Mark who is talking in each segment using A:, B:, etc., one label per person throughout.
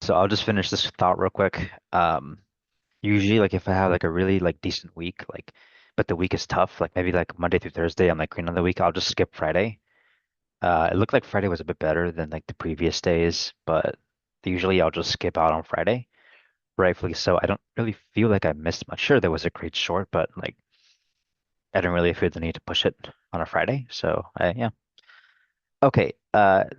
A: So I'll just finish this thought real quick. Usually like if I have like a really like decent week, like but the week is tough, like maybe like Monday through Thursday, I'm like green on the week, I'll just skip Friday. It looked like Friday was a bit better than like the previous days, but usually I'll just skip out on Friday. Rightfully so. I don't really feel like I missed much. Sure, there was a great short, but like I don't really feel the need to push it on a Friday. So yeah. Okay.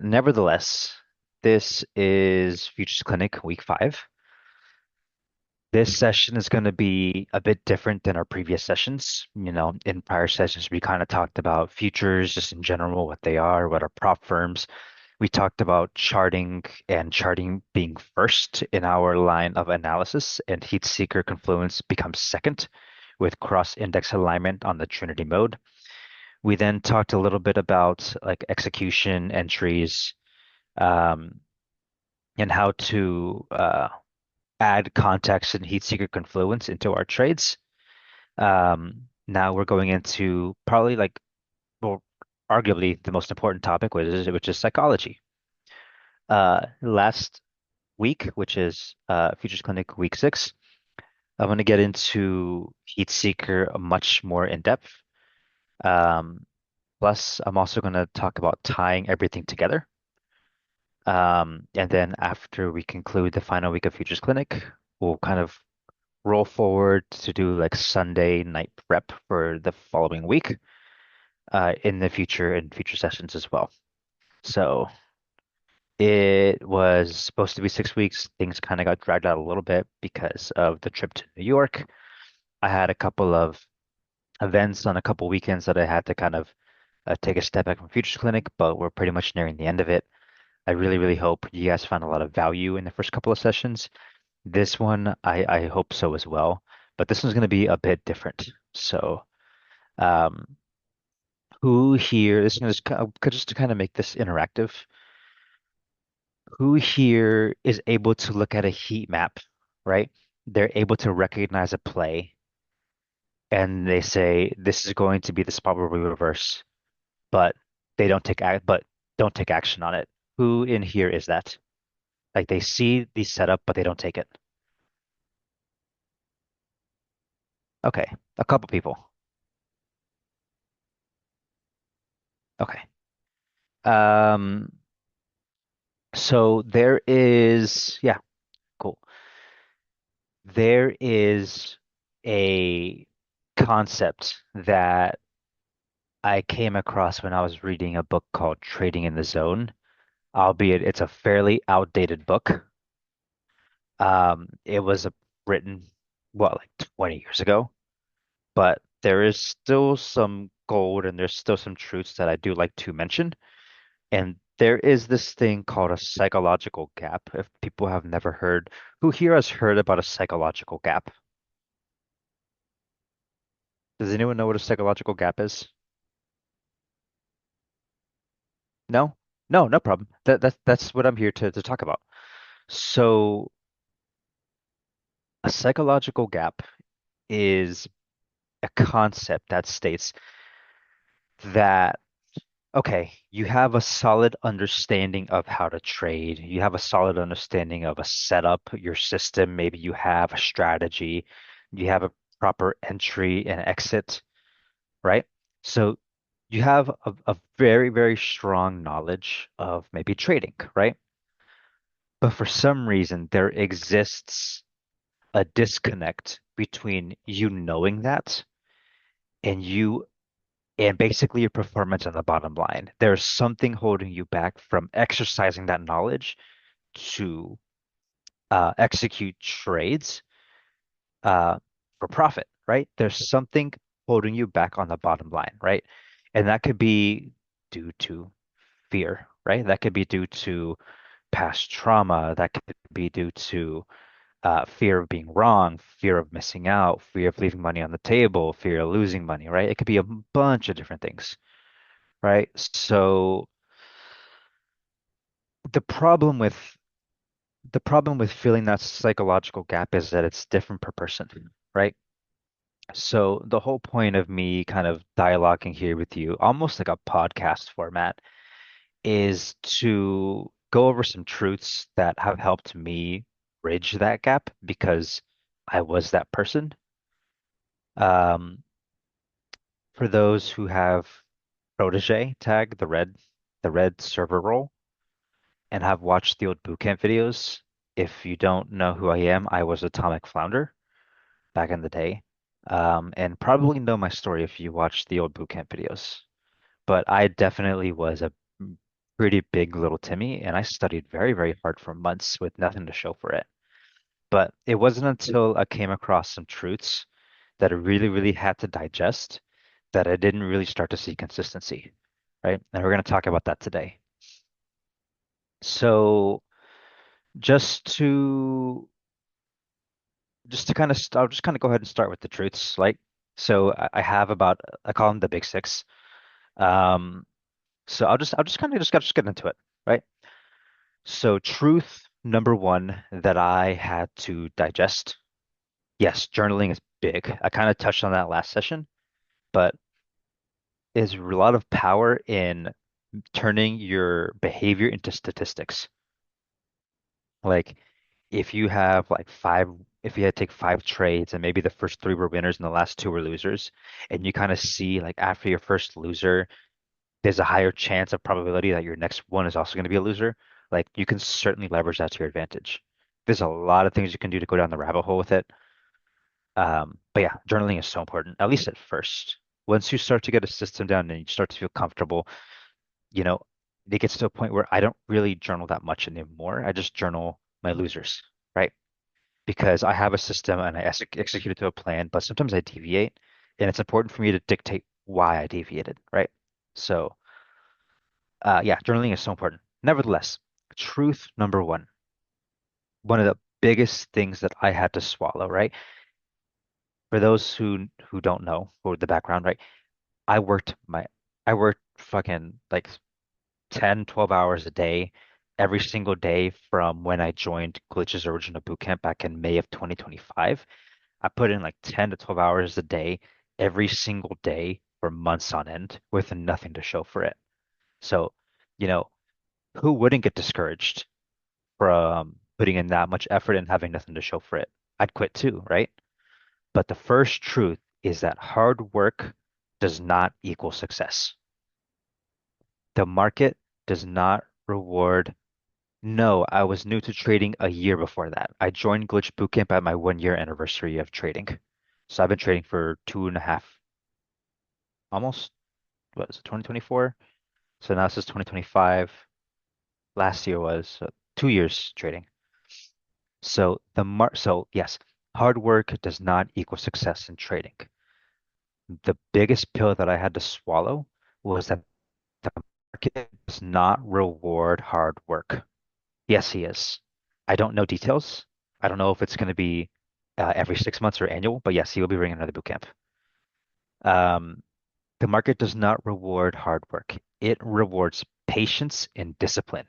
A: Nevertheless, this is Futures Clinic week 5. This session is going to be a bit different than our previous sessions. In prior sessions, we kind of talked about futures just in general, what they are, what are prop firms. We talked about charting and charting being first in our line of analysis, and heat seeker confluence becomes second with cross-index alignment on the Trinity mode. We then talked a little bit about like execution entries, um, and how to add context and heat seeker confluence into our trades. Now we're going into probably like, well, arguably the most important topic, which is psychology. Last week, which is Futures Clinic week 6, I'm going to get into heat seeker much more in depth. Um, Plus, I'm also going to talk about tying everything together. And then after we conclude the final week of Futures Clinic, we'll kind of roll forward to do like Sunday night prep for the following week in the future and future sessions as well. So it was supposed to be 6 weeks. Things kind of got dragged out a little bit because of the trip to New York. I had a couple of events on a couple weekends that I had to kind of take a step back from Futures Clinic, but we're pretty much nearing the end of it. I really, really hope you guys found a lot of value in the first couple of sessions. This one, I hope so as well. But this one's going to be a bit different. So, um, who here, this is going to just to kind of make this interactive, who here is able to look at a heat map, right? They're able to recognize a play and they say this is going to be the spot where we reverse, but but don't take action on it. Who in here is that? Like they see the setup, but they don't take it. Okay, a couple people. Okay. Um, so there is, yeah, cool. There is a concept that I came across when I was reading a book called Trading in the Zone, albeit it's a fairly outdated book. It was written, what, like 20 years ago, but there is still some gold and there's still some truths that I do like to mention. And there is this thing called a psychological gap. If people have never heard, who here has heard about a psychological gap? Does anyone know what a psychological gap is? No? No, no problem. That's what I'm here to talk about. So, a psychological gap is a concept that states that, okay, you have a solid understanding of how to trade, you have a solid understanding of a setup, your system, maybe you have a strategy, you have a proper entry and exit, right? So, you have a very, very strong knowledge of maybe trading, right? But for some reason, there exists a disconnect between you knowing that and you and basically your performance on the bottom line. There's something holding you back from exercising that knowledge to execute trades uh, for profit, right? There's something holding you back on the bottom line, right? And that could be due to fear, right? That could be due to past trauma. That could be due to fear of being wrong, fear of missing out, fear of leaving money on the table, fear of losing money, right? It could be a bunch of different things, right? So the problem with the problem with feeling that psychological gap is that it's different per person, right? So the whole point of me kind of dialoguing here with you, almost like a podcast format, is to go over some truths that have helped me bridge that gap because I was that person. Um, for those who have protege tag, the red server role, and have watched the old bootcamp videos, if you don't know who I am, I was Atomic Flounder back in the day. And probably know my story if you watched the old bootcamp videos. But I definitely was a pretty big little Timmy, and I studied very, very hard for months with nothing to show for it. But it wasn't until I came across some truths that I really, really had to digest that I didn't really start to see consistency, right? And we're going to talk about that today. So just to just to kind of I'll just kind of go ahead and start with the truths. Like, so I have about I call them the big six. Um, so I'll just kind of just get into it, right? So truth number one that I had to digest. Yes, journaling is big. I kind of touched on that last session, but is a lot of power in turning your behavior into statistics. Like if you have like five, if you had to take five trades and maybe the first three were winners and the last two were losers, and you kind of see like after your first loser, there's a higher chance of probability that your next one is also going to be a loser. Like you can certainly leverage that to your advantage. There's a lot of things you can do to go down the rabbit hole with it. But yeah, journaling is so important, at least at first. Once you start to get a system down and you start to feel comfortable, you know, it gets to a point where I don't really journal that much anymore. I just journal my losers, right? Because I have a system and I execute it to a plan, but sometimes I deviate, and it's important for me to dictate why I deviated, right? So, yeah, journaling is so important. Nevertheless, truth number one of the biggest things that I had to swallow, right? For those who don't know or the background, right? I worked my I worked fucking like 10, 12 hours a day every single day from when I joined Glitch's original bootcamp back in May of 2025. I put in like 10 to 12 hours a day every single day for months on end with nothing to show for it. So, you know, who wouldn't get discouraged from putting in that much effort and having nothing to show for it? I'd quit too, right? But the first truth is that hard work does not equal success. The market does not reward. No, I was new to trading a year before that. I joined Glitch Bootcamp at my 1 year anniversary of trading. So I've been trading for two and a half, almost, what is it, 2024? So now this is 2025. Last year was 2 years trading. So yes, hard work does not equal success in trading. The biggest pill that I had to swallow was that the market does not reward hard work. Yes, he is. I don't know details. I don't know if it's going to be every 6 months or annual, but yes, he will be bringing another boot camp. Um, the market does not reward hard work. It rewards patience and discipline,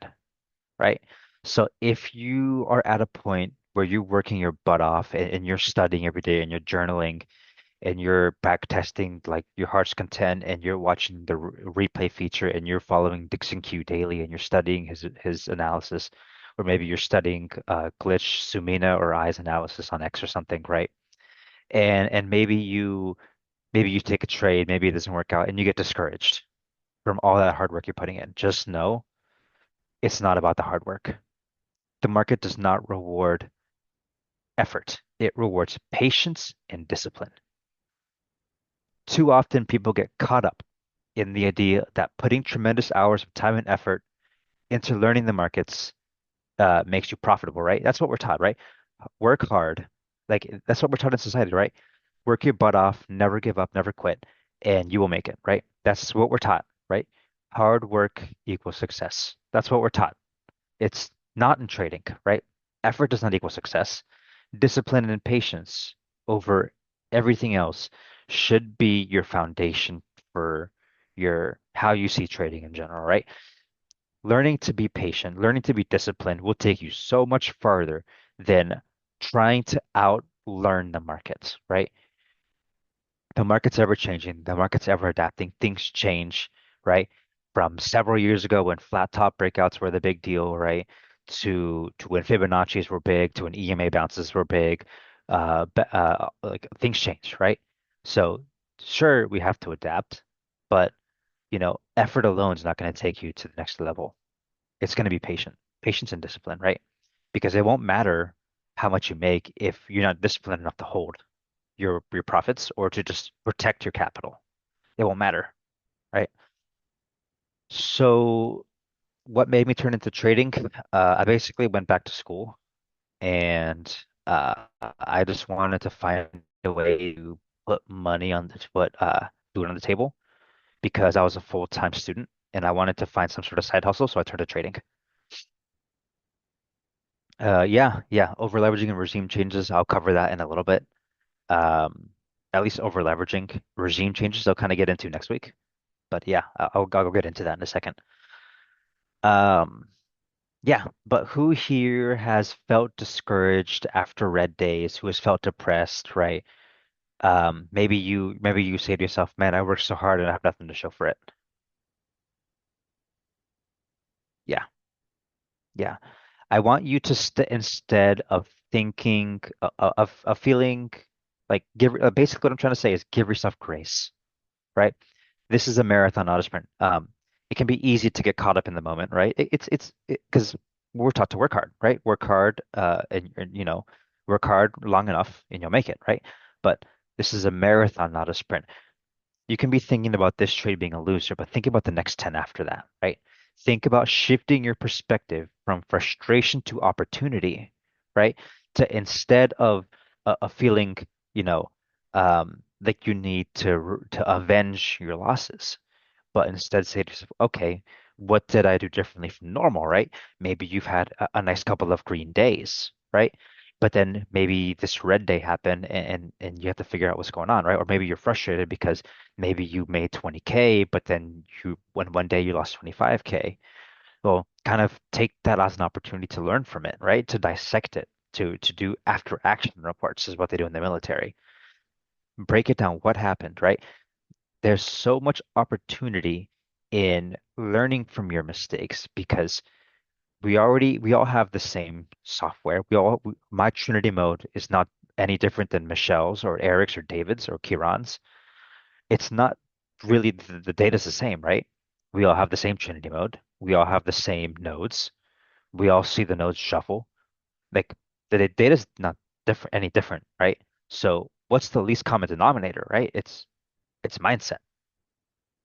A: right? So if you are at a point where you're working your butt off and you're studying every day and you're journaling and you're back testing like your heart's content and you're watching the replay feature and you're following Dixon Q daily and you're studying his analysis, or maybe you're studying Glitch, Sumina, or I's analysis on X or something, right? And maybe you take a trade, maybe it doesn't work out, and you get discouraged from all that hard work you're putting in. Just know it's not about the hard work. The market does not reward effort. It rewards patience and discipline. Too often people get caught up in the idea that putting tremendous hours of time and effort into learning the markets makes you profitable, right? That's what we're taught, right? Work hard. Like that's what we're taught in society, right? Work your butt off, never give up, never quit, and you will make it, right? That's what we're taught, right? Hard work equals success. That's what we're taught. It's not in trading, right? Effort does not equal success. Discipline and patience over everything else should be your foundation for your how you see trading in general, right? Learning to be patient, learning to be disciplined will take you so much farther than trying to outlearn the markets, right? The market's ever changing, the market's ever adapting, things change, right? from several years ago when flat top breakouts were the big deal, right? To when Fibonacci's were big, to when EMA bounces were big, like things change, right? So sure, we have to adapt, but effort alone is not going to take you to the next level. It's going to be patience and discipline, right? Because it won't matter how much you make if you're not disciplined enough to hold your profits or to just protect your capital. It won't matter, right? So what made me turn into trading? I basically went back to school and I just wanted to find a way to put money on the put food on the table because I was a full-time student and I wanted to find some sort of side hustle, so I turned to trading. Yeah, over leveraging and regime changes. I'll cover that in a little bit. Um, at least over leveraging regime changes, I'll kind of get into next week. But yeah, I'll get into that in a second. Um, yeah, but who here has felt discouraged after red days? Who has felt depressed, right? Maybe you say to yourself, "Man, I worked so hard and I have nothing to show for it." Yeah, yeah. I want you to instead of thinking of feeling like give basically what I'm trying to say is give yourself grace, right? This is a marathon, not a sprint. It can be easy to get caught up in the moment, right? It's because we're taught to work hard, right? Work hard, and work hard long enough, and you'll make it, right? But this is a marathon, not a sprint. You can be thinking about this trade being a loser, but think about the next 10 after that, right? Think about shifting your perspective from frustration to opportunity, right? To instead of a feeling, you know, like you need to avenge your losses, but instead say to yourself, okay, what did I do differently from normal, right? Maybe you've had a nice couple of green days, right? But then maybe this red day happened and you have to figure out what's going on, right? Or maybe you're frustrated because maybe you made 20K, but then one day you lost 25K. Well, kind of take that as an opportunity to learn from it, right? To dissect it, to do after action reports is what they do in the military. Break it down. What happened, right? There's so much opportunity in learning from your mistakes because we all have the same software. My Trinity mode is not any different than Michelle's or Eric's or David's or Kieran's. It's not really the data's the same, right? We all have the same Trinity mode. We all have the same nodes. We all see the nodes shuffle. Like the data's not any different, right? So what's the least common denominator, right? It's mindset,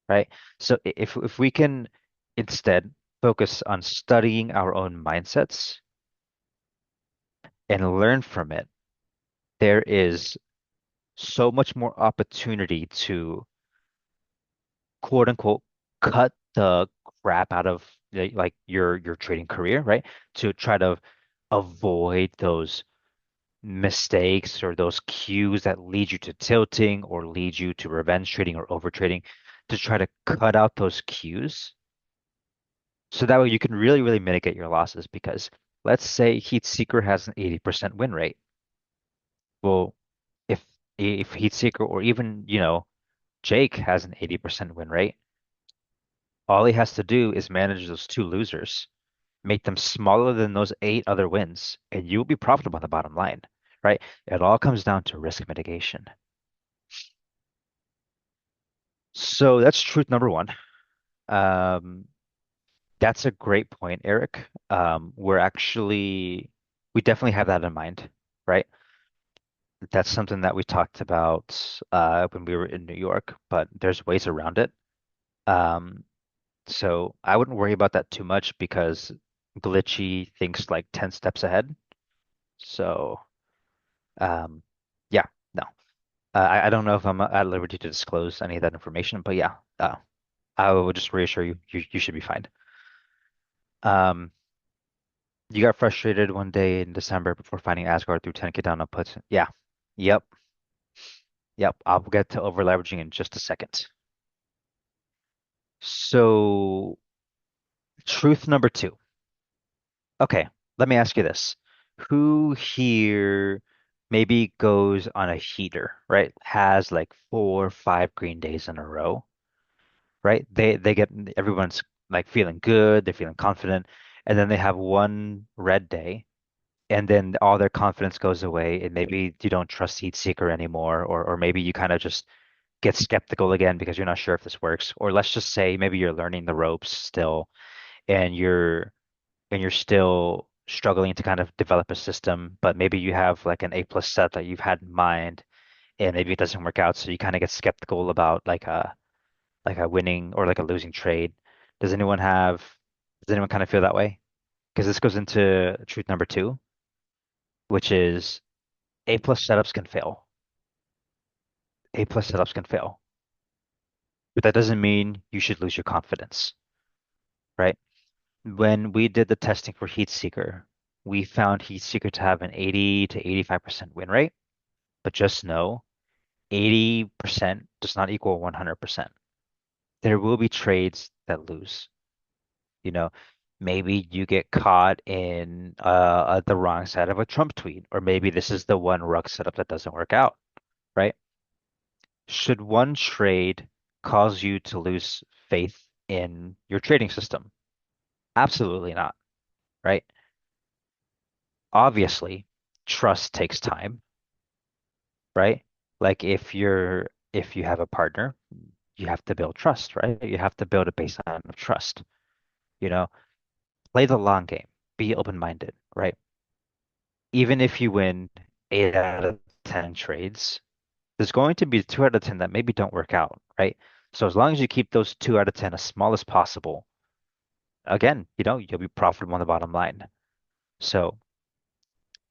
A: right? So if we can instead focus on studying our own mindsets and learn from it, there is so much more opportunity to quote unquote cut the crap out of like your trading career, right? To try to avoid those mistakes or those cues that lead you to tilting or lead you to revenge trading or over trading, to try to cut out those cues. So that way you can really, really mitigate your losses because let's say Heat Seeker has an 80% win rate. Well, if Heat Seeker or even, Jake has an 80% win rate, all he has to do is manage those two losers, make them smaller than those eight other wins, and you'll be profitable on the bottom line, right? It all comes down to risk mitigation. So that's truth number one. Um, that's a great point, Eric. We definitely have that in mind, right? That's something that we talked about when we were in New York, but there's ways around it. Um, so I wouldn't worry about that too much because Glitchy thinks like 10 steps ahead. So, um, yeah, no. I don't know if I'm at liberty to disclose any of that information, but yeah, I will just reassure you, you should be fine. Um, you got frustrated one day in December before finding Asgard through 10K down outputs. Yeah, yep, yep. I'll get to over leveraging in just a second. So, truth number two. Okay, let me ask you this. Who here maybe goes on a heater, right? Has like 4 or 5 green days in a row. right? They get everyone's like feeling good, they're feeling confident, and then they have one red day, and then all their confidence goes away, and maybe you don't trust Heat Seeker anymore, or maybe you kind of just get skeptical again because you're not sure if this works. Or let's just say maybe you're learning the ropes still, and you're still struggling to kind of develop a system, but maybe you have like an A plus set that you've had in mind, and maybe it doesn't work out, so you kind of get skeptical about like a winning or like a losing trade. Does anyone have, does anyone kind of feel that way? Because this goes into truth number two, which is A plus setups can fail. A plus setups can fail. But that doesn't mean you should lose your confidence, right? When we did the testing for Heatseeker, we found Heatseeker to have an 80 to 85% win rate, but just know 80% does not equal 100%. There will be trades that lose. You know, maybe you get caught in the wrong side of a Trump tweet, or maybe this is the one rug setup that doesn't work out, right? Should one trade cause you to lose faith in your trading system? Absolutely not, right? Obviously, trust takes time, right? Like if you have a partner, you have to build trust, right? You have to build a baseline of trust. You know, play the long game, be open-minded, right? Even if you win 8 out of 10 trades, there's going to be 2 out of 10 that maybe don't work out, right? So as long as you keep those 2 out of 10 as small as possible, again, you'll be profitable on the bottom line. So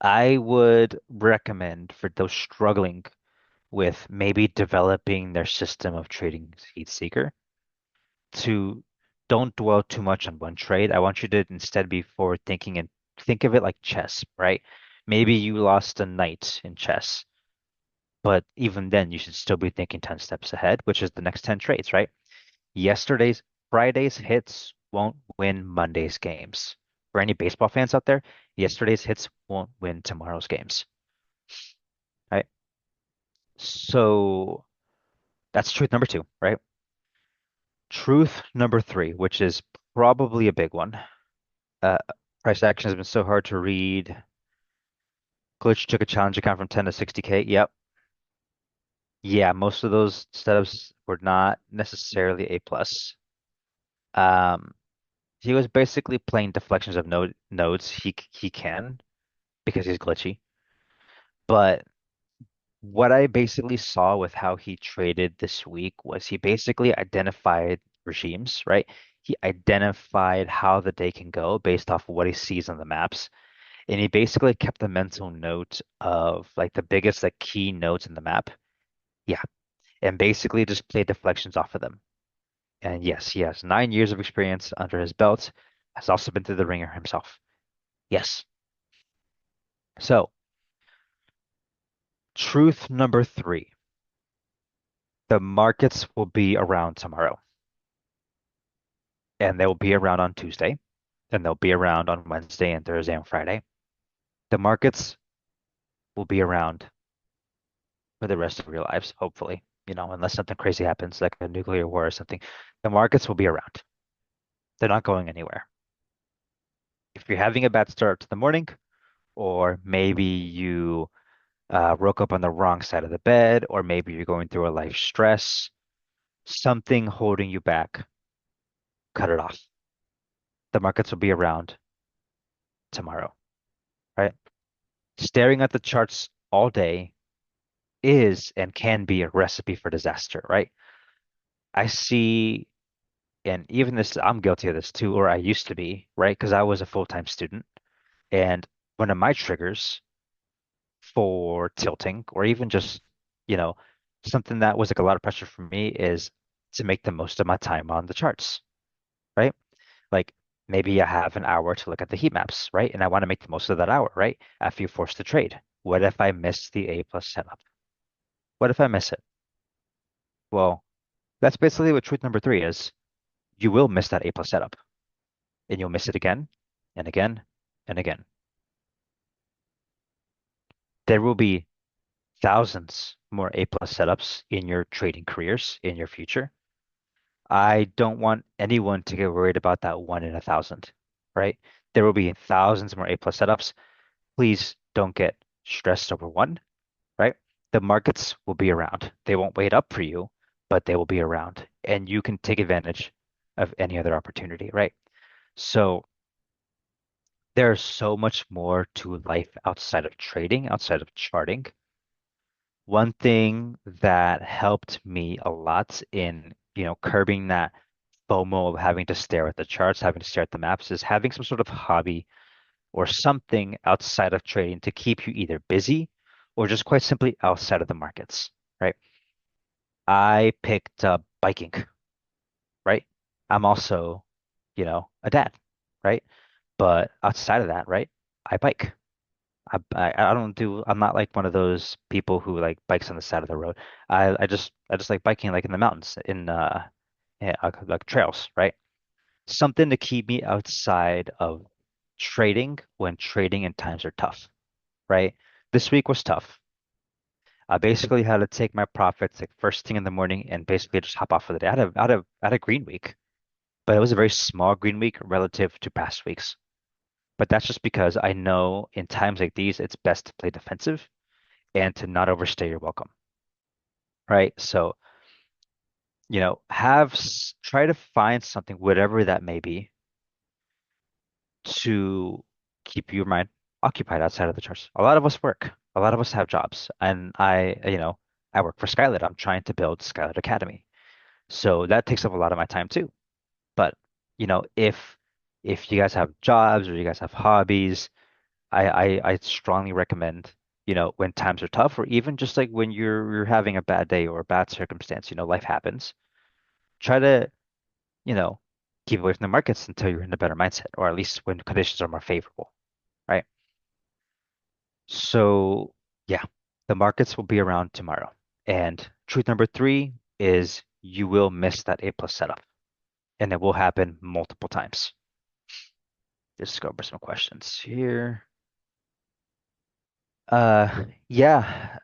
A: I would recommend for those struggling with maybe developing their system of trading heat seeker to don't dwell too much on one trade. I want you to instead be forward thinking and think of it like chess, right? Maybe you lost a knight in chess, but even then you should still be thinking 10 steps ahead, which is the next 10 trades, right? Yesterday's Friday's hits won't win Monday's games. For any baseball fans out there, yesterday's hits won't win tomorrow's games, right? So that's truth number two, right? Truth number three, which is probably a big one. Uh, Price action has been so hard to read. Glitch took a challenge account from 10 to 60K. Yep. Yeah, most of those setups were not necessarily A plus. Um, he was basically playing deflections of nodes he can because he's glitchy. But what I basically saw with how he traded this week was he basically identified regimes, right? He identified how the day can go based off of what he sees on the maps. And he basically kept a mental note of like the biggest like key nodes in the map. Yeah. And basically just played deflections off of them. And yes, he has 9 years of experience under his belt, has also been through the ringer himself. Yes. So, truth number three, the markets will be around tomorrow. And they will be around on Tuesday. And they'll be around on Wednesday and Thursday and Friday. The markets will be around for the rest of your lives, hopefully. Unless something crazy happens, like a nuclear war or something, the markets will be around. They're not going anywhere. If you're having a bad start to the morning, or maybe you woke up on the wrong side of the bed, or maybe you're going through a life stress, something holding you back, cut it off. The markets will be around tomorrow, right? Staring at the charts all day is and can be a recipe for disaster, right? I see, and even this, I'm guilty of this too, or I used to be, right? Because I was a full-time student. And one of my triggers for tilting, or even just, you know, something that was like a lot of pressure for me is to make the most of my time on the charts, right? Like maybe I have an hour to look at the heat maps, right? And I want to make the most of that hour, right? After you force the trade. What if I miss the A plus setup? What if I miss it? Well, that's basically what truth number three is. You will miss that A plus setup, and you'll miss it again and again and again. There will be thousands more A plus setups in your trading careers in your future. I don't want anyone to get worried about that one in a thousand, right? There will be thousands more A plus setups. Please don't get stressed over one, right? The markets will be around. They won't wait up for you, but they will be around, and you can take advantage of any other opportunity, right? So there's so much more to life outside of trading, outside of charting. One thing that helped me a lot in, curbing that FOMO of having to stare at the charts, having to stare at the maps, is having some sort of hobby or something outside of trading to keep you either busy or just quite simply outside of the markets, right? I picked up biking, right? I'm also, a dad, right? But outside of that, right? I bike. I don't do, I'm not like one of those people who like bikes on the side of the road. I just like biking like in the mountains in yeah, like trails, right? Something to keep me outside of trading when trading and times are tough, right? This week was tough. I basically had to take my profits like first thing in the morning and basically just hop off for the day. I had a green week, but it was a very small green week relative to past weeks. But that's just because I know in times like these, it's best to play defensive and to not overstay your welcome, right? So, try to find something, whatever that may be, to keep your mind occupied outside of the charts. A lot of us work. A lot of us have jobs, and I work for Skylit. I'm trying to build Skylit Academy, so that takes up a lot of my time too. But if you guys have jobs or you guys have hobbies, I strongly recommend, when times are tough, or even just like when you're having a bad day or a bad circumstance, life happens. Try to, you know, keep away from the markets until you're in a better mindset, or at least when conditions are more favorable, right? So yeah, the markets will be around tomorrow. And truth number three is you will miss that A plus setup, and it will happen multiple times. Just go over some questions here. Yeah.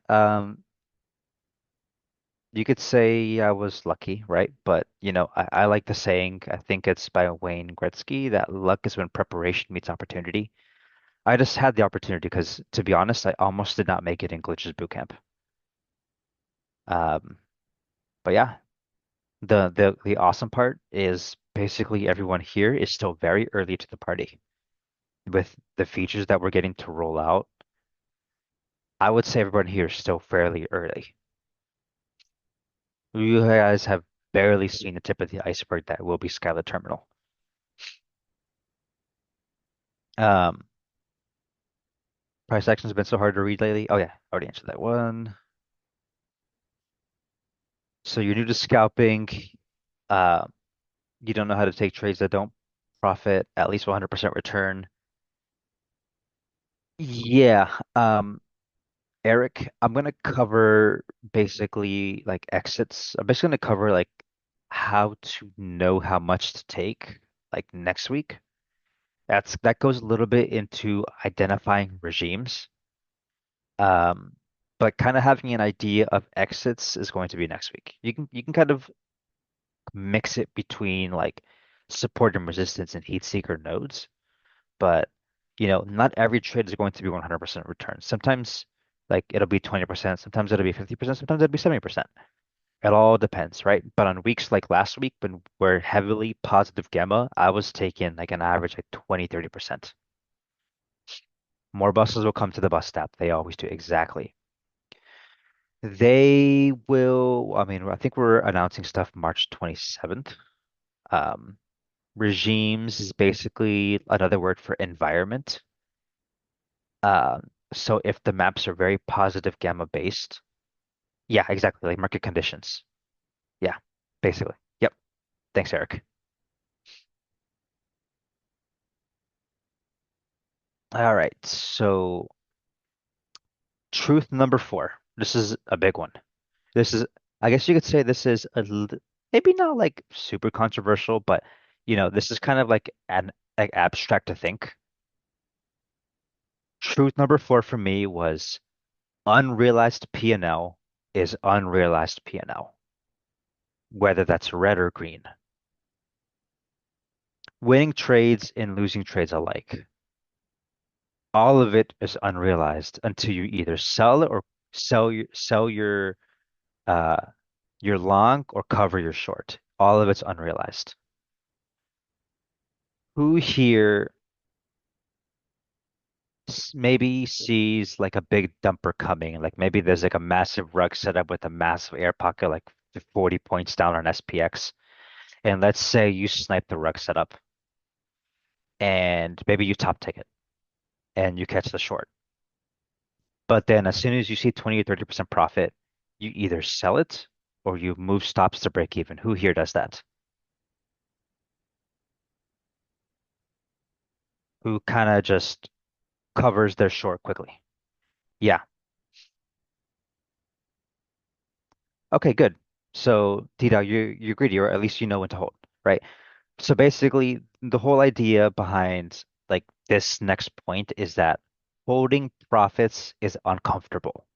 A: You could say I was lucky, right? But I like the saying, I think it's by Wayne Gretzky, that luck is when preparation meets opportunity. I just had the opportunity because, to be honest, I almost did not make it in Glitches boot camp. Um, but yeah, the awesome part is basically everyone here is still very early to the party. With the features that we're getting to roll out, I would say everyone here is still fairly early. You guys have barely seen the tip of the iceberg that will be Skylit Terminal. Um, Price action has been so hard to read lately. Oh yeah, already answered that one. So you're new to scalping. Uh, you don't know how to take trades that don't profit at least 100% return. Yeah. Eric, I'm gonna cover basically like exits. I'm basically gonna cover like how to know how much to take like next week. That goes a little bit into identifying regimes. Um, but kind of having an idea of exits is going to be next week. You can kind of mix it between like support and resistance and heat seeker nodes, but not every trade is going to be 100% return. Sometimes like it'll be 20%, sometimes it'll be 50%, sometimes it'll be 70%. It all depends, right? But on weeks like last week when we're heavily positive gamma, I was taking like an average like 20-30%. More buses will come to the bus stop. They always do. Exactly. They will, I mean, I think we're announcing stuff March 27th. Um, Regimes is basically another word for environment. So if the maps are very positive gamma based, yeah, exactly, like market conditions. Yeah, basically. Yep. Thanks, Eric. All right. So truth number four. This is a big one. This is, I guess you could say this is maybe not like super controversial, but this is kind of like an like abstract to think. Truth number four for me was unrealized P&L is unrealized P&L, whether that's red or green. winning trades and losing trades alike. All of it is unrealized until you either sell it or sell uh your long or cover your short. All of it's unrealized. Who here maybe sees like a big dumper coming? Like maybe there's like a massive rug set up with a massive air pocket, like 40 points down on SPX. And let's say you snipe the rug setup and maybe you top ticket and you catch the short. But then as soon as you see 20 or 30% profit, you either sell it or you move stops to break even. Who here does that? Who kind of just covers their short quickly? Yeah. Okay, good. So, Dida, you're greedy, or at least you know when to hold, right? So basically, the whole idea behind like this next point is that holding profits is uncomfortable.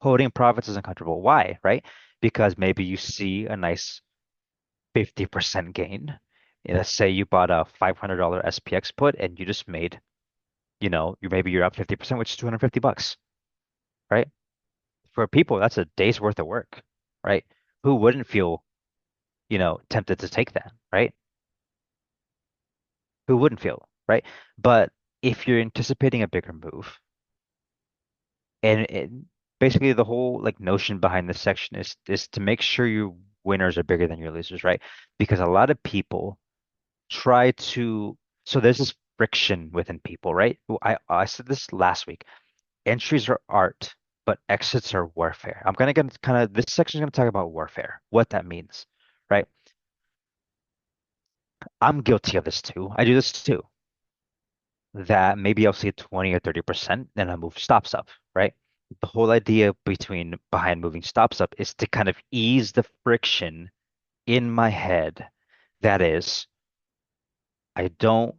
A: Holding profits is uncomfortable. Why, right? Because maybe you see a nice 50% gain. Let's say you bought a $500 SPX put and you just made, you're up 50%, which is 250 bucks, right? For people, that's a day's worth of work, right? Who wouldn't feel, tempted to take that, right? Who wouldn't feel, right? But if you're anticipating a bigger move, and basically the whole like notion behind this section is to make sure your winners are bigger than your losers, right? Because a lot of people try to, so there's this friction within people, right? Well, I said this last week. Entries are art, but exits are warfare. I'm gonna get kind of this section is gonna talk about warfare, what that means, right? I'm guilty of this too. I do this too. That maybe I'll see 20 or 30%, then I move stops up, right? The whole idea behind moving stops up is to kind of ease the friction in my head. That is, I don't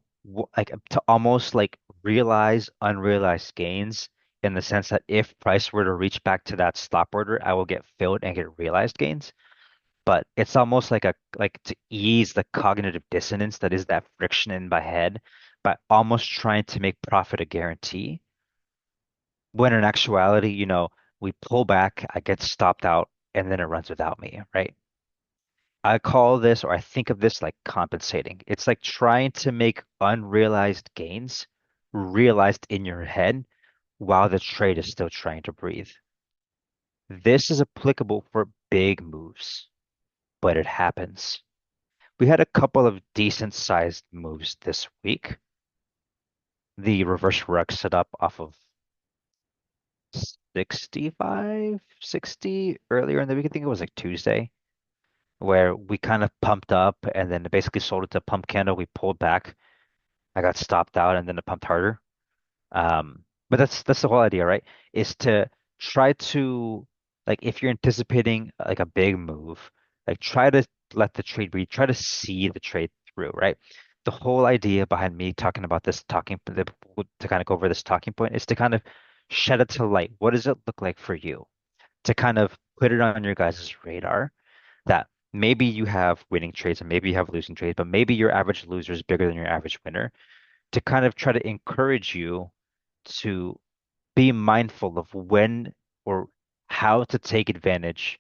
A: like to almost like realize unrealized gains in the sense that if price were to reach back to that stop order, I will get filled and get realized gains. But it's almost like a like to ease the cognitive dissonance that is that friction in my head by almost trying to make profit a guarantee. When in actuality, we pull back, I get stopped out, and then it runs without me, right? I call this, or I think of this like compensating. It's like trying to make unrealized gains realized in your head while the trade is still trying to breathe. This is applicable for big moves, but it happens. We had a couple of decent sized moves this week. The reverse rug set up off of 65, 60 earlier in the week. I think it was like Tuesday, where we kind of pumped up and then basically sold it to pump candle. We pulled back. I got stopped out and then it pumped harder. But that's the whole idea, right? Is to try to like if you're anticipating like a big move, like try to let the trade breathe, try to see the trade through, right? The whole idea behind me talking about this to kind of go over this talking point is to kind of shed it to light. What does it look like for you? To kind of put it on your guys' radar that maybe you have winning trades and maybe you have losing trades, but maybe your average loser is bigger than your average winner. To kind of try to encourage you to be mindful of when or how to take advantage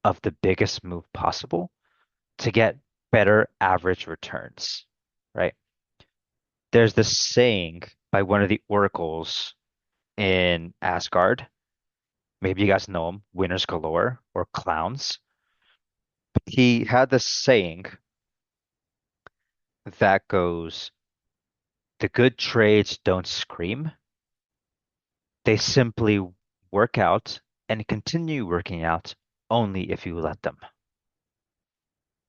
A: of the biggest move possible to get better average returns, right? There's this saying by one of the oracles in Asgard. Maybe you guys know him, winners galore or clowns. He had this saying that goes, the good trades don't scream. They simply work out and continue working out only if you let them.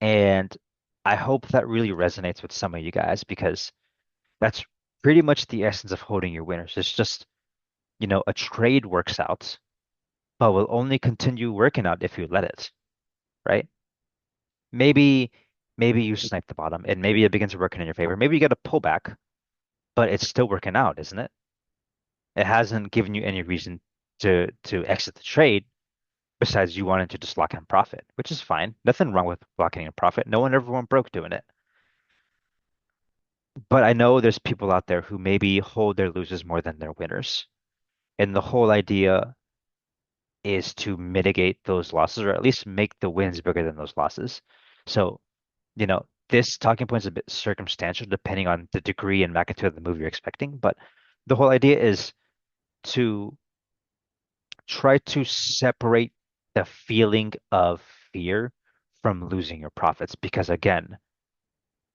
A: And I hope that really resonates with some of you guys because that's pretty much the essence of holding your winners. It's just, a trade works out, but will only continue working out if you let it, right? Maybe, maybe you snipe the bottom and maybe it begins working in your favor. Maybe you get a pullback, but it's still working out, isn't it? It hasn't given you any reason to exit the trade besides you wanting to just lock in profit, which is fine. Nothing wrong with locking in profit. No one ever went broke doing it. But I know there's people out there who maybe hold their losers more than their winners. And the whole idea is to mitigate those losses or at least make the wins bigger than those losses. So, this talking point is a bit circumstantial depending on the degree and magnitude of the move you're expecting. But the whole idea is to try to separate the feeling of fear from losing your profits because, again,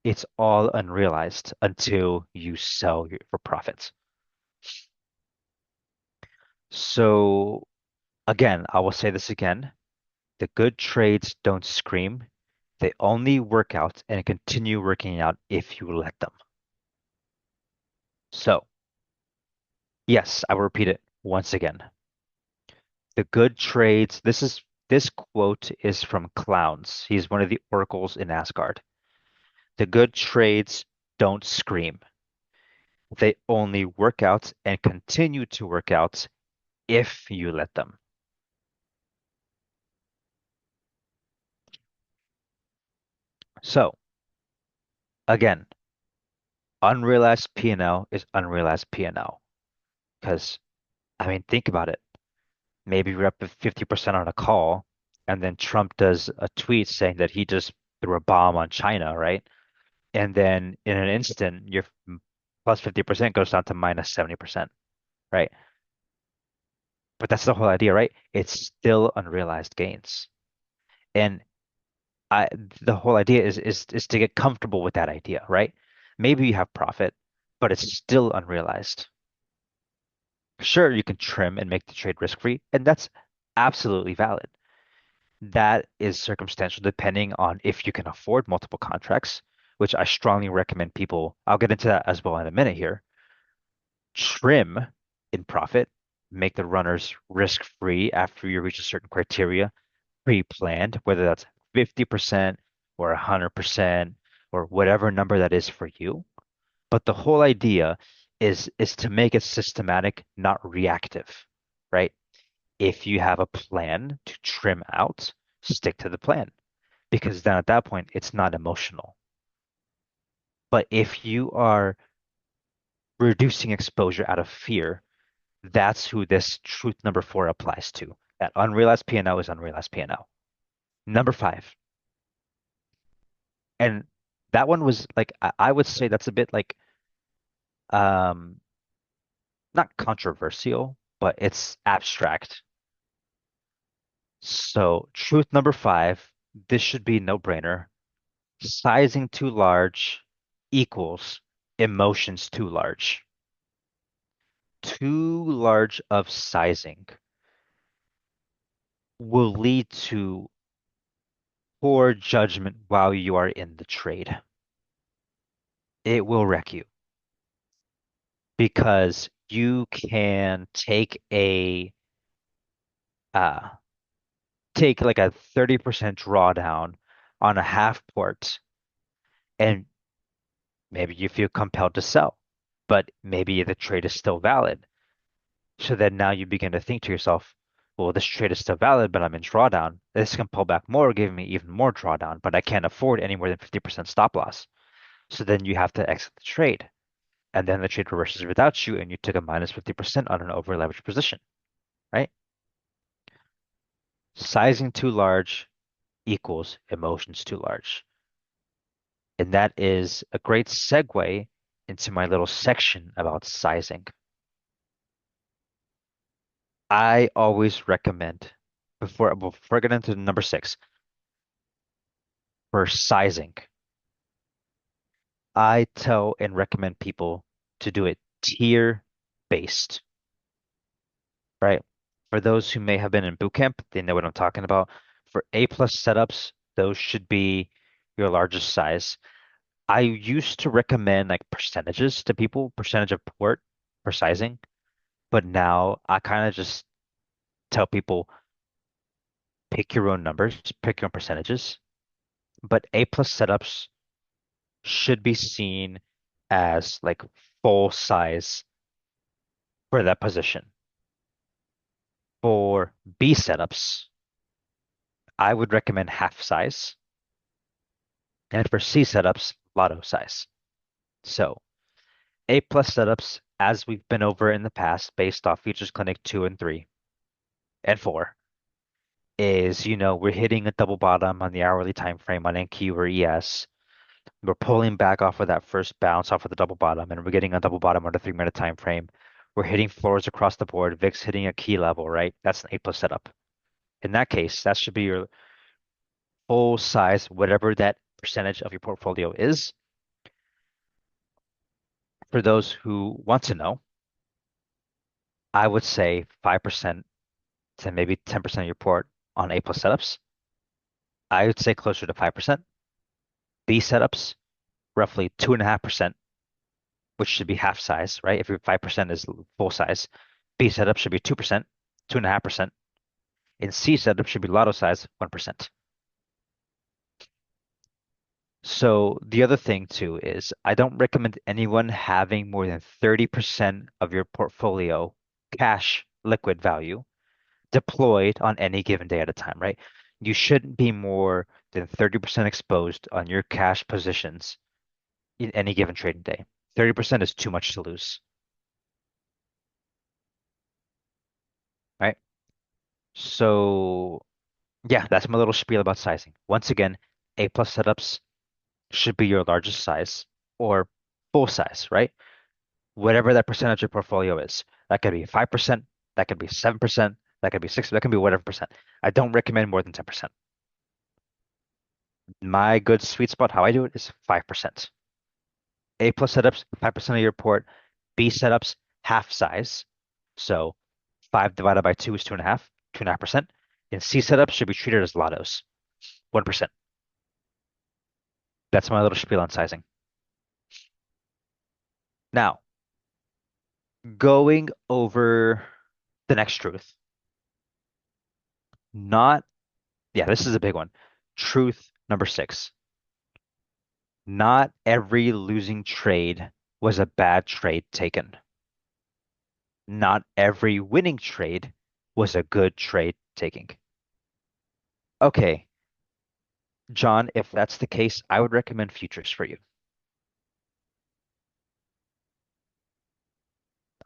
A: it's all unrealized until you sell for profits. So, again, I will say this again. The good trades don't scream. They only work out and continue working out if you let them. So, yes, I will repeat it once again. The good trades, this quote is from Clowns. He's one of the oracles in Asgard. The good trades don't scream. They only work out and continue to work out if you let them. So, again, unrealized P&L is unrealized P&L. Because, I mean, think about it. Maybe you're up to 50% on a call, and then Trump does a tweet saying that he just threw a bomb on China, right? And then in an instant, your plus 50% goes down to minus 70%, right? But that's the whole idea, right? It's still unrealized gains. And I the whole idea is to get comfortable with that idea, right? Maybe you have profit, but it's still unrealized. Sure, you can trim and make the trade risk-free, and that's absolutely valid. That is circumstantial depending on if you can afford multiple contracts, which I strongly recommend people. I'll get into that as well in a minute here. Trim in profit, make the runners risk-free after you reach a certain criteria, pre-planned, whether that's 50% or 100% or whatever number that is for you. But the whole idea is to make it systematic, not reactive, right? If you have a plan to trim out, stick to the plan because then at that point it's not emotional. But if you are reducing exposure out of fear, that's who this truth number four applies to. That unrealized P&L is unrealized P&L. Number five, and that one was like I would say that's a bit like um not controversial, but it's abstract. So truth number five, this should be no-brainer. Sizing too large equals emotions too large. Too large of sizing will lead to poor judgment while you are in the trade. It will wreck you because you can uh take like a 30% drawdown on a half port and maybe you feel compelled to sell, but maybe the trade is still valid. So then now you begin to think to yourself, well, this trade is still valid, but I'm in drawdown. This can pull back more, giving me even more drawdown, but I can't afford any more than 50% stop loss. So then you have to exit the trade. And then the trade reverses without you, and you took a minus 50% on an over leveraged position, right? Sizing too large equals emotions too large. And that is a great segue into my little section about sizing. I always recommend, before I get into number six, for sizing, I tell and recommend people to do it tier based, right? For those who may have been in boot camp, they know what I'm talking about. For A plus setups, those should be your largest size. I used to recommend like percentages to people, percentage of port for sizing, but now I kind of just tell people pick your own numbers, pick your own percentages. But A plus setups should be seen as like full size for that position. For B setups, I would recommend half size. And for C setups, lotto size. So A plus setups, as we've been over in the past, based off Futures Clinic 2 and 3 and 4, is we're hitting a double bottom on the hourly time frame on NQ or ES. We're pulling back off of that first bounce off of the double bottom, and we're getting a double bottom on the 3 minute time frame. We're hitting floors across the board, VIX hitting a key level, right? That's an A plus setup. In that case, that should be your full size, whatever that percentage of your portfolio is. For those who want to know, I would say 5% to maybe 10% of your port on A plus setups. I would say closer to 5%. B setups, roughly 2.5%, which should be half size, right? If your 5% is full size, B setup should be 2%, 2.5%, and C setup should be lotto size, 1%. So the other thing too is I don't recommend anyone having more than 30% of your portfolio cash liquid value deployed on any given day at a time, right? You shouldn't be more than 30% exposed on your cash positions in any given trading day. 30% is too much to lose, right? So yeah, that's my little spiel about sizing. Once again, A plus setups should be your largest size or full size, right? Whatever that percentage of portfolio is. That could be 5%, that could be 7%, that could be 6, that can be whatever percent. I don't recommend more than 10%. My good sweet spot, how I do it is 5%. A plus setups, 5% of your port. B setups, half size. So 5 divided by 2 is 2.5, 2.5%. And C setups should be treated as lottos, 1%. That's my little spiel on sizing. Now, going over the next truth. Not, yeah, this is a big one. Truth number 6. Not every losing trade was a bad trade taken. Not every winning trade was a good trade taking. Okay, John, if that's the case, I would recommend futures for you.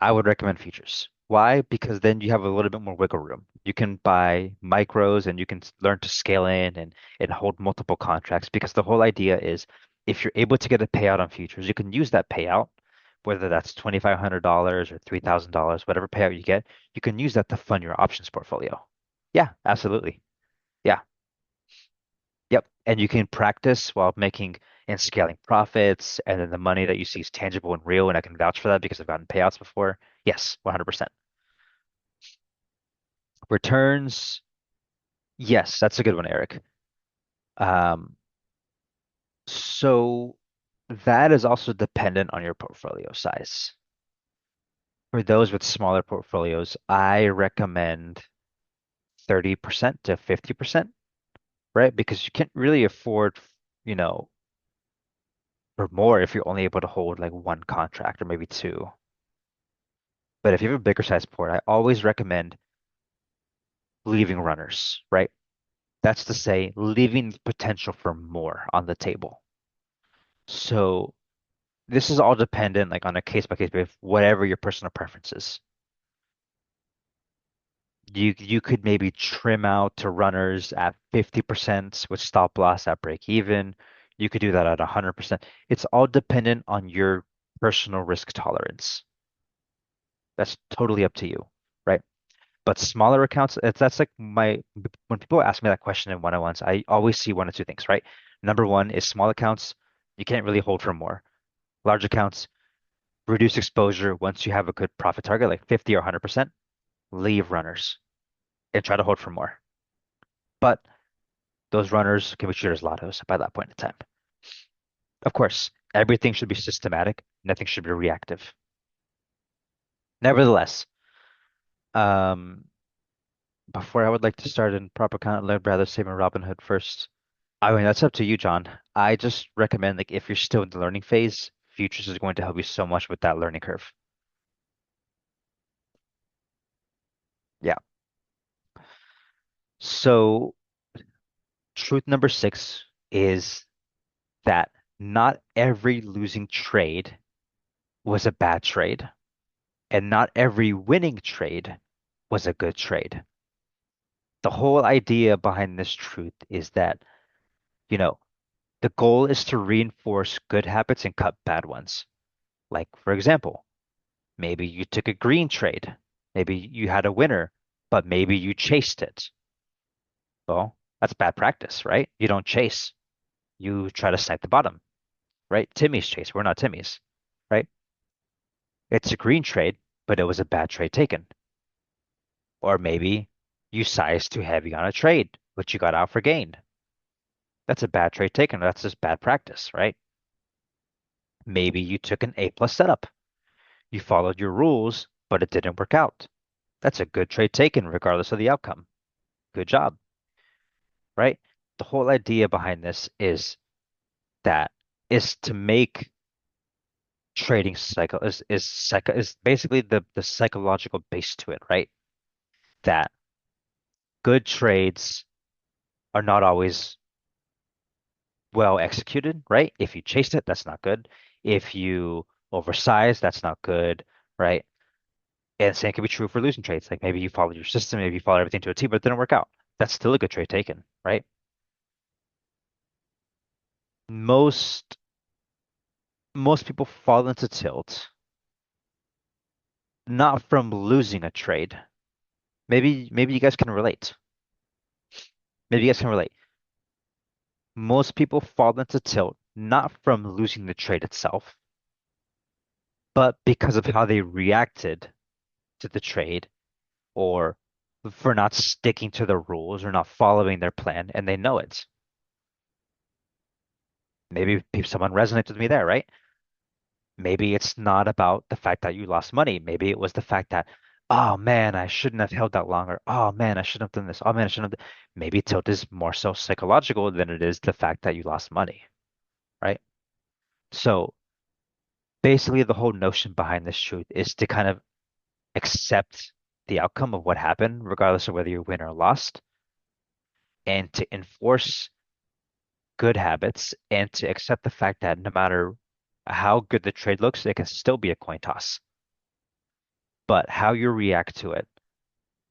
A: I would recommend futures. Why? Because then you have a little bit more wiggle room. You can buy micros and you can learn to scale in and hold multiple contracts because the whole idea is if you're able to get a payout on futures, you can use that payout, whether that's $2,500 or $3,000, whatever payout you get, you can use that to fund your options portfolio. Yeah, absolutely. Yeah. Yep. And you can practice while making and scaling profits. And then the money that you see is tangible and real. And I can vouch for that because I've gotten payouts before. Yes, 100%. Returns. Yes, that's a good one, Eric. Um, so that is also dependent on your portfolio size. For those with smaller portfolios, I recommend 30% to 50%, right? Because you can't really afford, you know, for more if you're only able to hold like one contract or maybe two. But if you have a bigger size port, I always recommend leaving runners, right? That's to say, leaving the potential for more on the table. So this is all dependent, like on a case by case basis, whatever your personal preference is. You could maybe trim out to runners at 50% with stop loss at break even. You could do that at 100%. It's all dependent on your personal risk tolerance. That's totally up to you, right? But smaller accounts, that's like when people ask me that question in one-on-ones, I always see one of two things, right? Number one is small accounts, you can't really hold for more. Large accounts, reduce exposure once you have a good profit target, like 50 or 100%, leave runners and try to hold for more. But those runners can be treated as lottos by that point in time. Of course, everything should be systematic, nothing should be reactive. Nevertheless, um, before I would like to start in proper account, I'd rather save in Robinhood first. I mean, that's up to you, John. I just recommend, like, if you're still in the learning phase, futures is going to help you so much with that learning curve. Yeah. So, truth number 6 is that Not every losing trade was a bad trade, and not every winning trade was a good trade. The whole idea behind this truth is that, you know, the goal is to reinforce good habits and cut bad ones. Like, for example, maybe you took a green trade. Maybe you had a winner, but maybe you chased it. Well, that's bad practice, right? You don't chase. You try to snipe the bottom, right? Timmy's chase. We're not Timmy's, right? It's a green trade, but it was a bad trade taken. Or maybe you sized too heavy on a trade, but you got out for gain. That's a bad trade taken. That's just bad practice, right? Maybe you took an A plus setup. You followed your rules, but it didn't work out. That's a good trade taken, regardless of the outcome. Good job, right? The whole idea behind this that is to make trading cycle is basically the psychological base to it, right? That good trades are not always well executed, right? If you chased it, that's not good. If you oversize, that's not good, right? And same can be true for losing trades. Like maybe you followed your system, maybe you followed everything to a T, but it didn't work out. That's still a good trade taken, right? Most most people fall into tilt not from losing a trade. Maybe you guys can relate. Maybe you guys can relate. Most people fall into tilt not from losing the trade itself, but because of how they reacted to the trade or for not sticking to the rules or not following their plan and they know it. Maybe someone resonates with me there, right? Maybe it's not about the fact that you lost money. Maybe it was the fact that, oh man, I shouldn't have held that longer. Oh man, I shouldn't have done this. Oh man, I shouldn't have. Maybe tilt is more so psychological than it is the fact that you lost money, right? So basically, the whole notion behind this truth is to kind of accept the outcome of what happened, regardless of whether you win or lost, and to enforce good habits and to accept the fact that no matter how good the trade looks, it can still be a coin toss. But how you react to it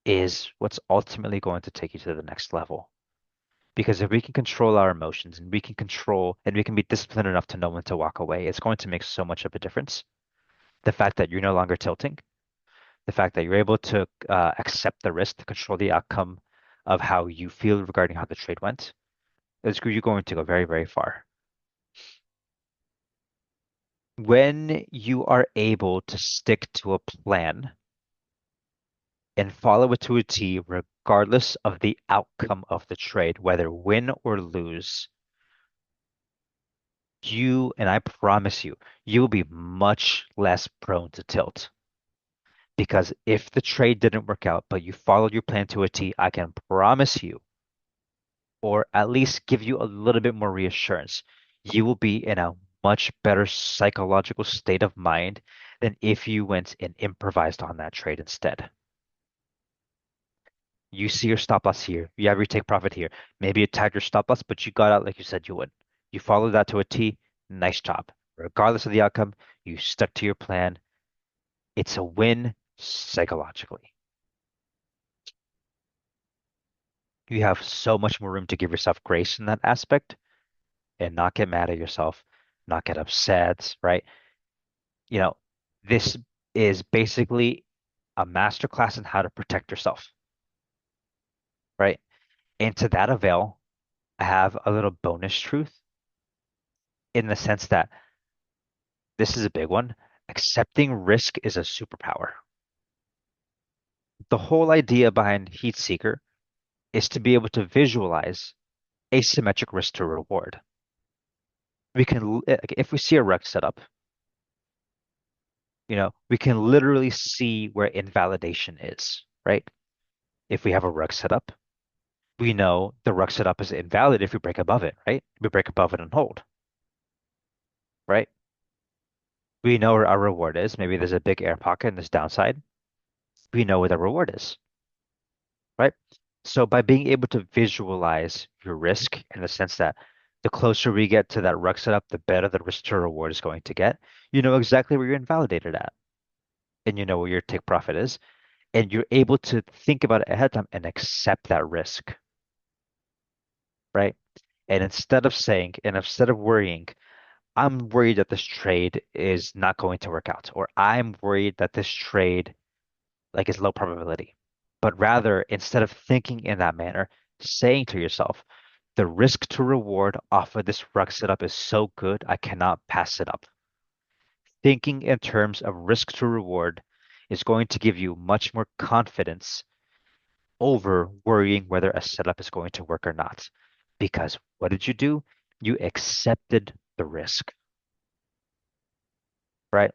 A: is what's ultimately going to take you to the next level. Because if we can control our emotions and we can control and we can be disciplined enough to know when to walk away, it's going to make so much of a difference. The fact that you're no longer tilting, the fact that you're able to accept the risk to control the outcome of how you feel regarding how the trade went, is you're going to go very, very far. When you are able to stick to a plan and follow it to a T, regardless of the outcome of the trade, whether win or lose, and I promise you, you will be much less prone to tilt. Because if the trade didn't work out, but you followed your plan to a T, I can promise you, or at least give you a little bit more reassurance, you will be in a much better psychological state of mind than if you went and improvised on that trade instead. You see your stop loss here. You have your take profit here. Maybe you tagged your stop loss, but you got out like you said you would. You followed that to a T. Nice job. Regardless of the outcome, you stuck to your plan. It's a win psychologically. You have so much more room to give yourself grace in that aspect and not get mad at yourself, not get upset, right? You know, this is basically a masterclass in how to protect yourself, right? And to that avail, I have a little bonus truth in the sense that this is a big one. Accepting risk is a superpower. The whole idea behind Heat Seeker is to be able to visualize asymmetric risk to reward. Like, if we see a rec setup, we can literally see where invalidation is, right? If we have a rec setup, we know the rec setup is invalid if we break above it, right? We break above it and hold, right? We know where our reward is. Maybe there's a big air pocket in this downside. We know where the reward is, right? So by being able to visualize your risk in the sense that The closer we get to that rug setup, the better the risk to reward is going to get. You know exactly where you're invalidated at, and you know where your take profit is, and you're able to think about it ahead of time and accept that risk, right? And instead of worrying, I'm worried that this trade is not going to work out, or I'm worried that this trade like is low probability. But rather, instead of thinking in that manner, saying to yourself, the risk to reward off of this rug setup is so good, I cannot pass it up. Thinking in terms of risk to reward is going to give you much more confidence over worrying whether a setup is going to work or not. Because what did you do? You accepted the risk, right?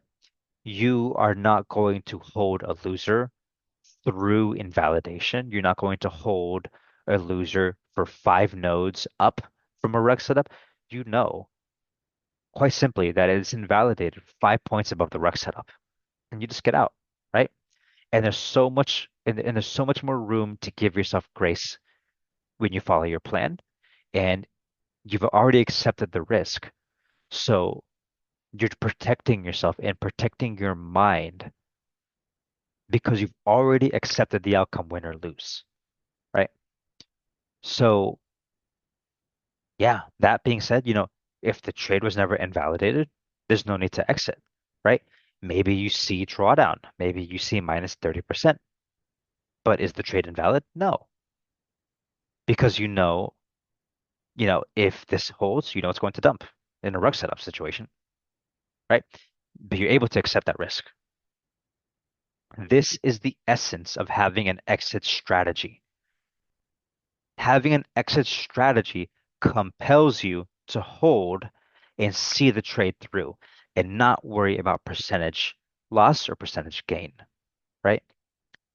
A: You are not going to hold a loser through invalidation. You're not going to hold a loser for 5 nodes up from a rug setup. You know quite simply that it's invalidated 5 points above the rug setup, and you just get out, right? And there's so much more room to give yourself grace when you follow your plan, and you've already accepted the risk. So you're protecting yourself and protecting your mind because you've already accepted the outcome, win or lose, right? So yeah, that being said, if the trade was never invalidated, there's no need to exit, right? Maybe you see drawdown, maybe you see minus 30%, but is the trade invalid? No, because if this holds, you know it's going to dump in a rug setup situation, right? But you're able to accept that risk. This is the essence of having an exit strategy. Having an exit strategy compels you to hold and see the trade through and not worry about percentage loss or percentage gain, right?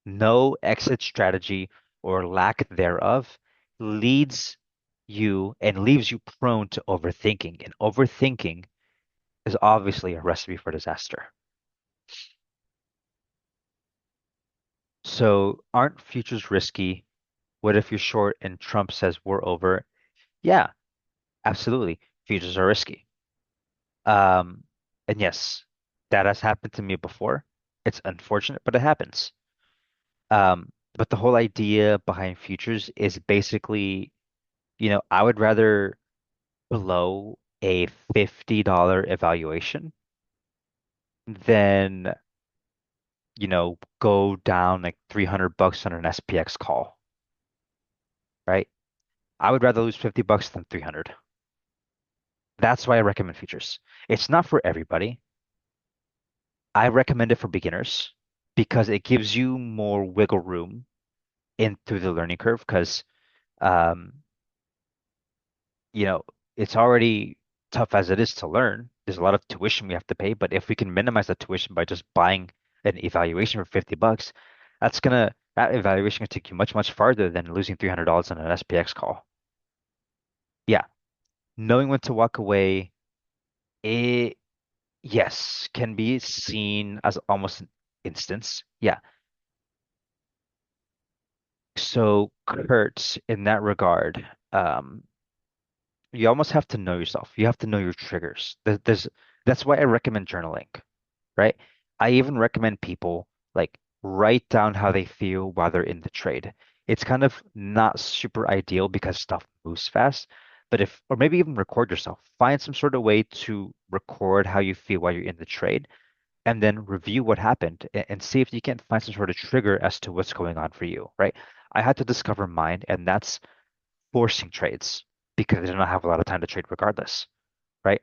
A: No exit strategy or lack thereof leads you and leaves you prone to overthinking. And overthinking is obviously a recipe for disaster. So, aren't futures risky? What if you're short and Trump says we're over? Yeah, absolutely. Futures are risky. Um, and yes, that has happened to me before. It's unfortunate, but it happens. But the whole idea behind futures is basically, I would rather blow a $50 evaluation than, go down like $300 on an SPX call, right? I would rather lose $50 than 300. That's why I recommend futures. It's not for everybody. I recommend it for beginners because it gives you more wiggle room in through the learning curve because um, you know, it's already tough as it is to learn. There's a lot of tuition we have to pay, but if we can minimize that tuition by just buying an evaluation for $50, that evaluation can take you much, much farther than losing $300 on an SPX call. Yeah, knowing when to walk away, it yes, can be seen as almost an instance. Yeah. So Kurt, in that regard, you almost have to know yourself. You have to know your triggers. That's why I recommend journaling, right? I even recommend people like write down how they feel while they're in the trade. It's kind of not super ideal because stuff moves fast, but or maybe even record yourself. Find some sort of way to record how you feel while you're in the trade and then review what happened and see if you can find some sort of trigger as to what's going on for you, right? I had to discover mine, and that's forcing trades because I did not have a lot of time to trade regardless, right?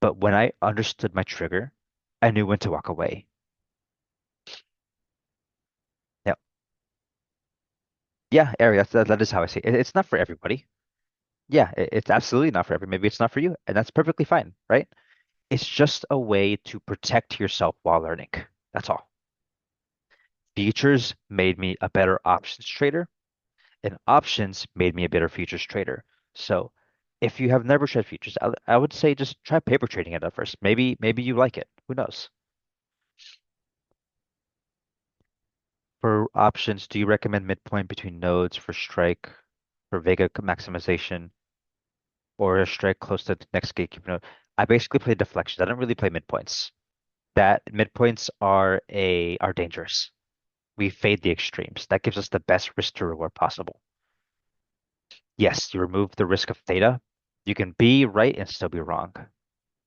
A: But when I understood my trigger, I knew when to walk away. Yeah. Yeah, Ari, that is how I see it. It's not for everybody. Yeah, it's absolutely not for everybody. Maybe it's not for you, and that's perfectly fine, right? It's just a way to protect yourself while learning. That's all. Futures made me a better options trader, and options made me a better futures trader. So if you have never tried futures, I would say just try paper trading it at first. Maybe you like it. Who knows? For options, do you recommend midpoint between nodes for strike, for Vega maximization? or a strike close to the next gatekeeper node. I basically play deflections. I don't really play midpoints. That midpoints are dangerous. We fade the extremes. That gives us the best risk to reward possible. Yes, you remove the risk of theta. You can be right and still be wrong.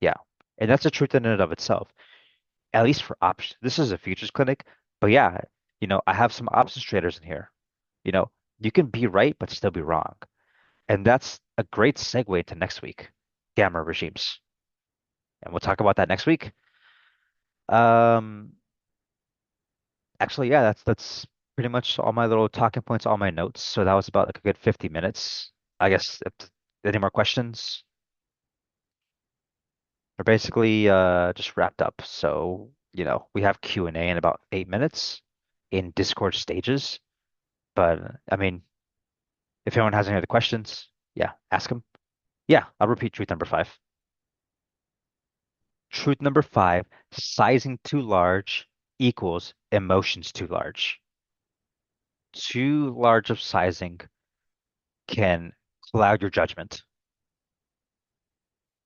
A: Yeah. And that's a truth in and of itself. At least for options. This is a futures clinic, but yeah, I have some options traders in here. You know, you can be right but still be wrong. And that's a great segue to next week, gamma regimes. And we'll talk about that next week. Um, Actually, yeah, that's pretty much all my little talking points, all my notes. So that was about like a good 50 minutes. I guess any more questions? We're basically just wrapped up. So, we have Q&A in about 8 minutes in Discord stages. But I mean, if anyone has any other questions, yeah, ask them. Yeah, I'll repeat truth number five. Truth number five, sizing too large equals emotions too large. Too large of sizing can cloud your judgment.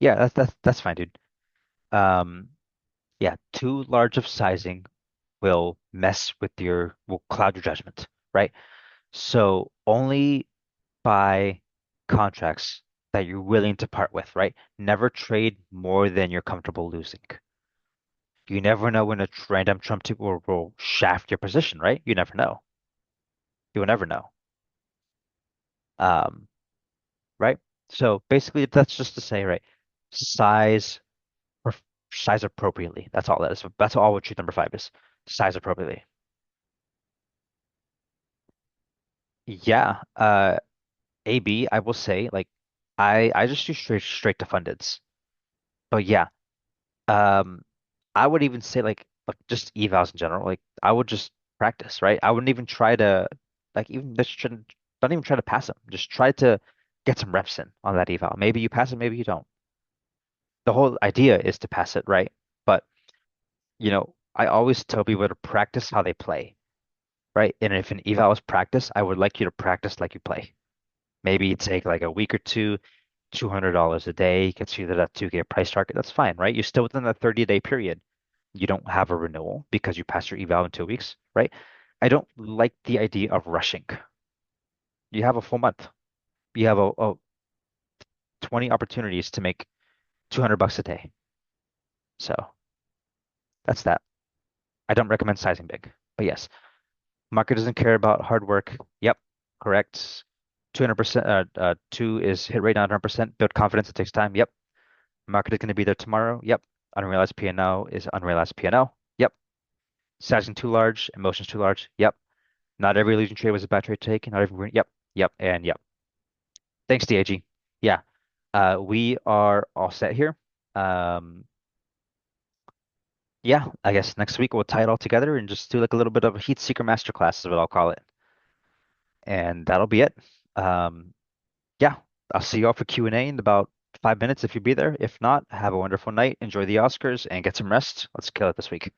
A: Yeah, that's fine, dude. Um, yeah, too large of sizing will cloud your judgment, right? So only buy contracts that you're willing to part with, right? Never trade more than you're comfortable losing. You never know when a random Trump tip will shaft your position, right? You never know. You will never know. Um, right? So basically, that's just to say, right? Size or size appropriately. That's all that is. That's all what truth number five is. Size appropriately. Yeah. AB, I will say, like, I just do straight to fundeds. But yeah, um, I would even say like just evals in general. Like I would just practice, right? I wouldn't even try to like even just shouldn't don't even try to pass them. Just try to get some reps in on that eval. Maybe you pass it, maybe you don't. The whole idea is to pass it, right? But I always tell people to practice how they play, right? And if an eval is practice, I would like you to practice like you play. Maybe you take like a week or two, $200 a day gets you to that 2K price target. That's fine, right? You're still within that 30-day period. You don't have a renewal because you passed your eval in 2 weeks, right? I don't like the idea of rushing. You have a full month. You have a 20 opportunities to make $200 a day. So that's that. I don't recommend sizing big, but yes, market doesn't care about hard work. Yep, correct. 200%, two is hit rate 100%. Build confidence. It takes time. Yep. Market is going to be there tomorrow. Yep. Unrealized P&L is unrealized P&L. Yep. Sizing too large, emotions too large. Yep. Not every losing trade was a bad trade to take. Not every, yep, yep, and yep. Thanks, DAG. Yeah. We are all set here. Um, yeah, I guess next week we'll tie it all together and just do like a little bit of a heat seeker masterclass is what I'll call it. And that'll be it. Um, yeah, I'll see you all for Q&A in about 5 minutes if you be there. If not, have a wonderful night, enjoy the Oscars, and get some rest. Let's kill it this week.